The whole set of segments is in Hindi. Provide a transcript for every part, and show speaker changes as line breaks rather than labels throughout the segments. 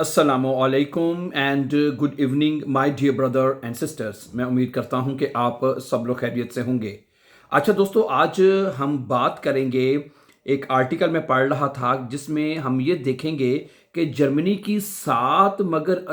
अस्सलामुअलैकुम and good evening my dear brother and sisters. मैं उम्मीद करता हूं कि आप सब लोग खैरियत से होंगे। अच्छा दोस्तों, आज हम बात करेंगे। एक आर्टिकल मैं पढ़ रहा था जिसमें हम ये देखेंगे कि जर्मनी की 7 मगर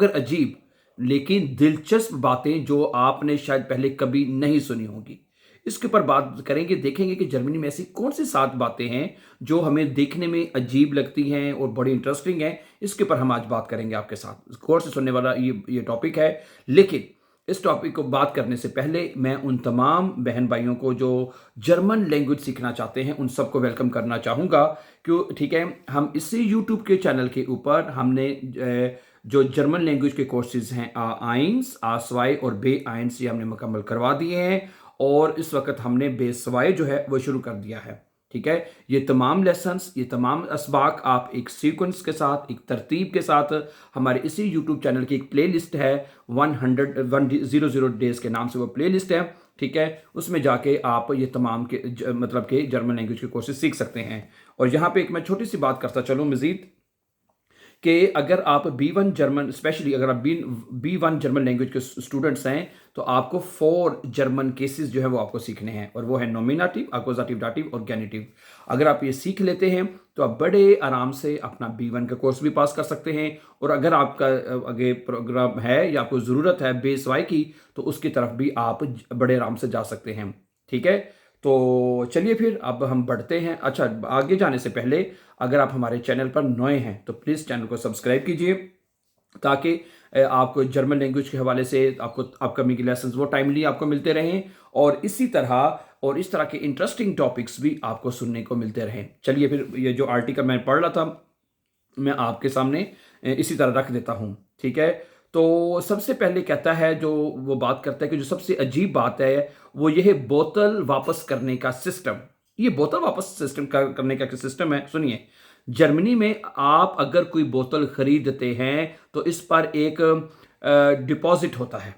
अजीब लेकिन दिलचस्प बातें जो आपने शायद पहले कभी नहीं सुनी होगी। इसके ऊपर बात करेंगे, देखेंगे कि जर्मनी में ऐसी कौन सी 7 बातें हैं जो हमें देखने में अजीब लगती हैं और बड़ी इंटरेस्टिंग हैं। इसके ऊपर हम आज बात करेंगे आपके साथ। गौर से सुनने वाला ये टॉपिक है। लेकिन इस टॉपिक को बात करने से पहले मैं उन तमाम बहन भाइयों को जो जर्मन लैंग्वेज सीखना चाहते हैं उन सबको वेलकम करना चाहूँगा। क्यों? ठीक है, हम इसी यूट्यूब के चैनल के ऊपर हमने जो जर्मन लैंग्वेज के कोर्सेज हैं A1, A2 और B1 ये हमने मुकम्मल करवा दिए हैं और इस वक्त हमने B2 जो है वो शुरू कर दिया है। ठीक है, ये तमाम लेसन्स, ये तमाम असबाक आप एक सीक्वेंस के साथ, एक तरतीब के साथ हमारे इसी यूट्यूब चैनल की एक प्लेलिस्ट है 100 डेज के नाम से वो प्लेलिस्ट है। ठीक है, उसमें जाके आप ये तमाम के मतलब के जर्मन लैंग्वेज के कोर्सेज सीख सकते हैं। और यहाँ पे एक मैं छोटी सी बात करता चलूँ मज़ीद कि अगर आप B1 जर्मन, स्पेशली अगर आप B1 जर्मन लैंग्वेज के स्टूडेंट्स हैं तो आपको 4 जर्मन केसेस जो है वो आपको सीखने हैं और वो है नॉमिनेटिव, अक्यूजेटिव, दाटिव और गेनिटिव। अगर आप ये सीख लेते हैं तो आप बड़े आराम से अपना B1 का कोर्स भी पास कर सकते हैं। और अगर आपका आगे प्रोग्राम है या आपको ज़रूरत है B2 की तो उसकी तरफ भी आप बड़े आराम से जा सकते हैं। ठीक है, तो चलिए फिर अब हम बढ़ते हैं। अच्छा, आगे जाने से पहले अगर आप हमारे चैनल पर नए हैं तो प्लीज़ चैनल को सब्सक्राइब कीजिए ताकि आपको जर्मन लैंग्वेज के हवाले से आपको अपकमिंग के लेसन्स वो टाइमली आपको मिलते रहें और इसी तरह और इस तरह के इंटरेस्टिंग टॉपिक्स भी आपको सुनने को मिलते रहें। चलिए फिर ये जो आर्टिकल मैं पढ़ रहा था मैं आपके सामने इसी तरह रख देता हूँ। ठीक है, तो सबसे पहले कहता है, जो वो बात करता है कि जो सबसे अजीब बात है वो ये है बोतल वापस करने का सिस्टम। ये बोतल वापस करने का सिस्टम है। सुनिए, जर्मनी में आप अगर कोई बोतल खरीदते हैं तो इस पर एक डिपॉजिट होता है,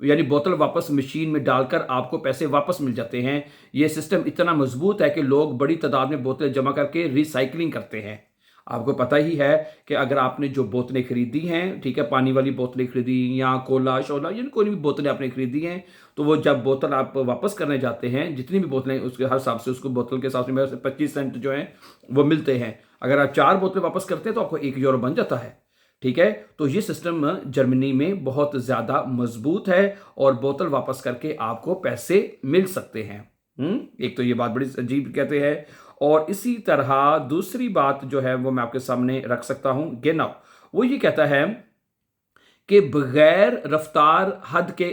यानी बोतल वापस मशीन में डालकर आपको पैसे वापस मिल जाते हैं। यह सिस्टम इतना मजबूत है कि लोग बड़ी तादाद में बोतलें जमा करके रिसाइकलिंग करते हैं। आपको पता ही है कि अगर आपने जो बोतलें खरीदी हैं, ठीक है, पानी वाली बोतलें खरीदी या कोला शोला या कोई भी बोतलें आपने खरीदी हैं, तो वो जब बोतल आप वापस करने जाते हैं, जितनी भी बोतलें उसके हर हिसाब से उसको बोतल के हिसाब से 25 सेंट जो हैं वो मिलते हैं। अगर आप 4 बोतलें वापस करते हैं तो आपको 1 यूरो बन जाता है। ठीक है, तो ये सिस्टम जर्मनी में बहुत ज़्यादा मजबूत है और बोतल वापस करके आपको पैसे मिल सकते हैं। एक तो ये बात बड़ी अजीब कहते हैं। और इसी तरह दूसरी बात जो है वो मैं आपके सामने रख सकता हूं गेनाउ। वो ये कहता है कि बगैर रफ्तार हद के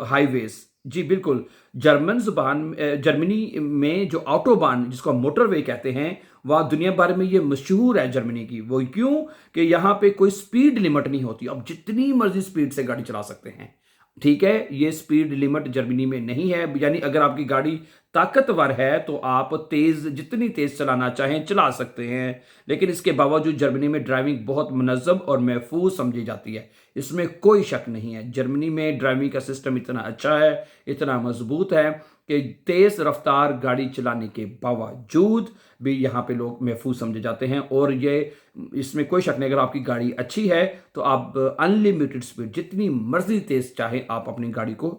हाईवेज, जी बिल्कुल, जर्मनी में जो ऑटोबान जिसको हम मोटरवे कहते हैं वह दुनिया भर में ये मशहूर है जर्मनी की। वो क्यों? कि यहाँ पे कोई स्पीड लिमिट नहीं होती, आप जितनी मर्जी स्पीड से गाड़ी चला सकते हैं। ठीक है, ये स्पीड लिमिट जर्मनी में नहीं है, यानी अगर आपकी गाड़ी ताकतवर है तो आप जितनी तेज चलाना चाहें चला सकते हैं। लेकिन इसके बावजूद जर्मनी में ड्राइविंग बहुत मुनज़्ज़म और महफूज समझी जाती है, इसमें कोई शक नहीं है। जर्मनी में ड्राइविंग का सिस्टम इतना अच्छा है, इतना मजबूत है कि तेज रफ्तार गाड़ी चलाने के बावजूद भी यहाँ पे लोग महफूज समझे जाते हैं। और ये इसमें कोई शक नहीं, अगर आपकी गाड़ी अच्छी है तो आप अनलिमिटेड स्पीड जितनी मर्जी तेज चाहे आप अपनी गाड़ी को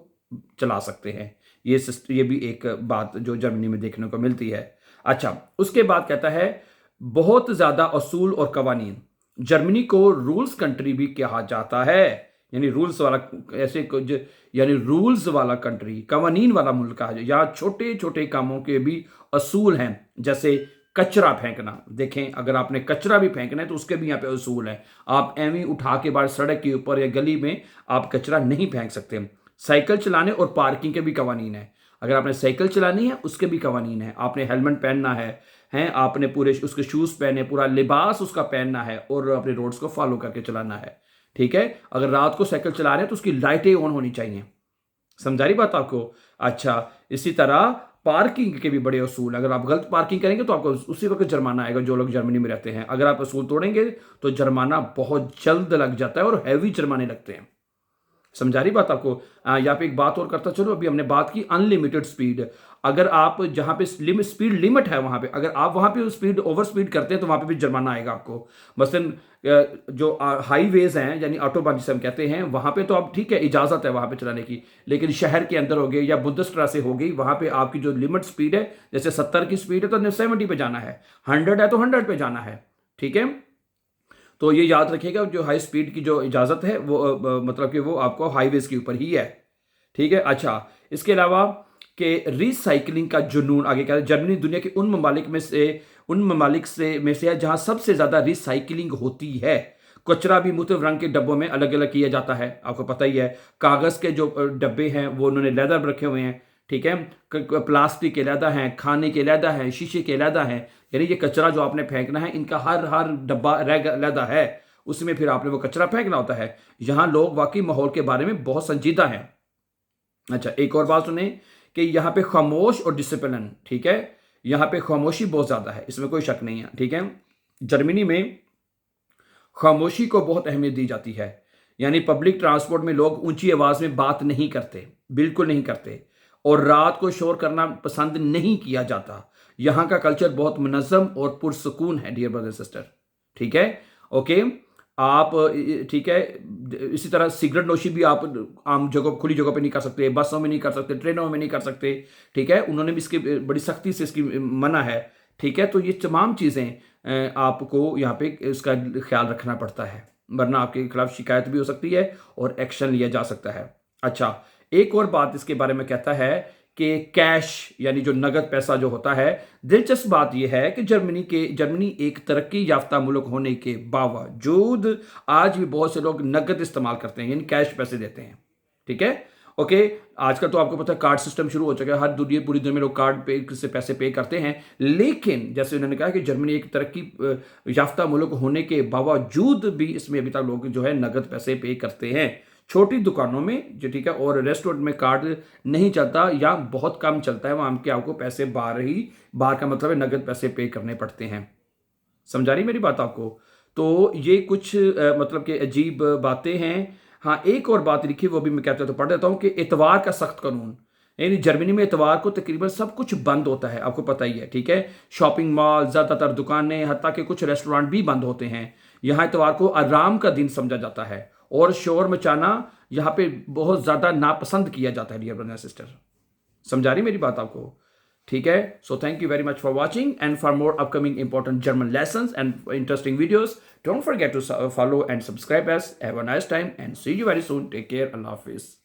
चला सकते हैं। ये भी एक बात जो जर्मनी में देखने को मिलती है। अच्छा, उसके बाद कहता है बहुत ज्यादा असूल और कवानीन। जर्मनी को रूल्स कंट्री भी कहा जाता है, यानी रूल्स वाला, ऐसे कुछ, यानी रूल्स वाला कंट्री, कवानीन वाला मुल्क कहा जाए। यहाँ छोटे छोटे कामों के भी असूल हैं, जैसे कचरा फेंकना। देखें, अगर आपने कचरा भी फेंकना है तो उसके भी यहाँ पे असूल है। आप एवं उठा के बाहर सड़क के ऊपर या गली में आप कचरा नहीं फेंक सकते। साइकिल चलाने और पार्किंग के भी कवानीन है। अगर आपने साइकिल चलानी है उसके भी कवानीन है। आपने हेलमेट पहनना है आपने पूरे उसके शूज पहने, पूरा लिबास उसका पहनना है और अपने रोड्स को फॉलो करके चलाना है। ठीक है, अगर रात को साइकिल चला रहे हैं तो उसकी लाइटें ऑन होनी चाहिए। समझा रही बात आपको? अच्छा, इसी तरह पार्किंग के भी बड़े असूल। अगर आप गलत पार्किंग करेंगे तो आपको उसी वक्त जुर्माना आएगा। जो लोग जर्मनी में रहते हैं, अगर आप असूल तोड़ेंगे तो जुर्माना बहुत जल्द लग जाता है और हैवी जुर्माने लगते हैं। समझा रही बात आपको? यहाँ पे एक बात और करता चलो, अभी हमने बात की अनलिमिटेड स्पीड। अगर आप जहाँ पे स्पीड लिमिट है वहाँ पे, अगर आप वहाँ पे स्पीड ओवर स्पीड करते हैं तो वहाँ पे भी जुर्माना आएगा आपको। मसलन जो हाईवेज हैं यानी ऑटोबान जिसे हम कहते हैं, वहाँ पे तो अब ठीक है, इजाज़त है वहाँ पे चलाने की, लेकिन शहर के अंदर हो गई या बुंदेसट्रा से हो गई, वहाँ पे आपकी जो लिमिट स्पीड है, जैसे 70 की स्पीड है तो 70 पे जाना है, 100 है तो 100 पे जाना है। ठीक है, तो ये याद रखिएगा, जो हाई स्पीड की जो इजाज़त है वो मतलब कि वो आपको हाईवेज के ऊपर ही है। ठीक है, अच्छा, इसके अलावा कि रिसाइकलिंग का जुनून, आगे कह रहे हैं जर्मनी दुनिया के उन ममालिक में से है जहां सबसे ज्यादा रिसाइकलिंग होती है। कचरा भी मुख्तलिफ रंग के डब्बों में अलग अलग किया जाता है, आपको पता ही है। कागज के जो डब्बे हैं वो उन्होंने लेदर रखे हुए हैं, ठीक है, प्लास्टिक के अलहदा हैं, खाने के अलहदा हैं, शीशे के अलहदा हैं। यानी ये कचरा जो आपने फेंकना है, इनका हर हर डब्बा अलहदा है, उसमें फिर आपने वो कचरा फेंकना होता है। यहाँ लोग वाकई माहौल के बारे में बहुत संजीदा हैं। अच्छा, एक और बात सुने कि यहाँ पे खामोश और डिसिप्लिन, ठीक है, यहाँ पे खामोशी बहुत ज़्यादा है, इसमें कोई शक नहीं है। ठीक है, जर्मनी में खामोशी को बहुत अहमियत दी जाती है। यानी पब्लिक ट्रांसपोर्ट में लोग ऊंची आवाज़ में बात नहीं करते, बिल्कुल नहीं करते, और रात को शोर करना पसंद नहीं किया जाता। यहाँ का कल्चर बहुत मुनज़्ज़म और पुरसकून है डियर ब्रदर सिस्टर। ठीक है, ओके, आप ठीक है, इसी तरह सिगरेट नोशी भी आप आम जगह, खुली जगह पे नहीं कर सकते, बसों में नहीं कर सकते, ट्रेनों में नहीं कर सकते। ठीक है, उन्होंने भी इसकी बड़ी सख्ती से इसकी मना है। ठीक है, तो ये तमाम चीज़ें आपको यहाँ पे इसका ख्याल रखना पड़ता है, वरना आपके खिलाफ शिकायत भी हो सकती है और एक्शन लिया जा सकता है। अच्छा, एक और बात इसके बारे में कहता है कि कैश यानी जो नगद पैसा जो होता है, दिलचस्प बात यह है कि जर्मनी एक तरक्की याफ्ता मुल्क होने के बावजूद आज भी बहुत से लोग नगद इस्तेमाल करते हैं, यानी कैश पैसे देते हैं। ठीक है, ओके, आजकल तो आपको पता है कार्ड सिस्टम शुरू हो चुका है, हर पूरी दुनिया में लोग कार्ड पे से पैसे पे करते हैं। लेकिन जैसे उन्होंने कहा कि जर्मनी एक तरक्की याफ्ता मुल्क होने के बावजूद भी इसमें अभी तक लोग जो है नगद पैसे पे करते हैं, छोटी दुकानों में जो, ठीक है, और रेस्टोरेंट में कार्ड नहीं चलता या बहुत कम चलता है, वहां के आपको पैसे बाहर का मतलब है नगद पैसे पे करने पड़ते हैं। समझा रही मेरी बात आपको? तो ये कुछ मतलब कि अजीब बातें हैं। हाँ, एक और बात लिखी, वो भी मैं कहता तो पढ़ देता हूँ कि इतवार का सख्त कानून, यानी जर्मनी में इतवार को तकरीबन सब कुछ बंद होता है, आपको पता ही है। ठीक है, शॉपिंग मॉल, ज़्यादातर दुकानें, हत्ता कि कुछ रेस्टोरेंट भी बंद होते हैं। यहाँ इतवार को आराम का दिन समझा जाता है और शोर मचाना यहाँ पे बहुत ज़्यादा नापसंद किया जाता है डियर ब्रदर सिस्टर। समझा रही मेरी बात आपको? ठीक है, so thank you very much for watching, and for more upcoming important German lessons and interesting videos, don't forget to follow and subscribe us. Have a nice time and see you very soon. Take care, अल्लाह हाफिज़।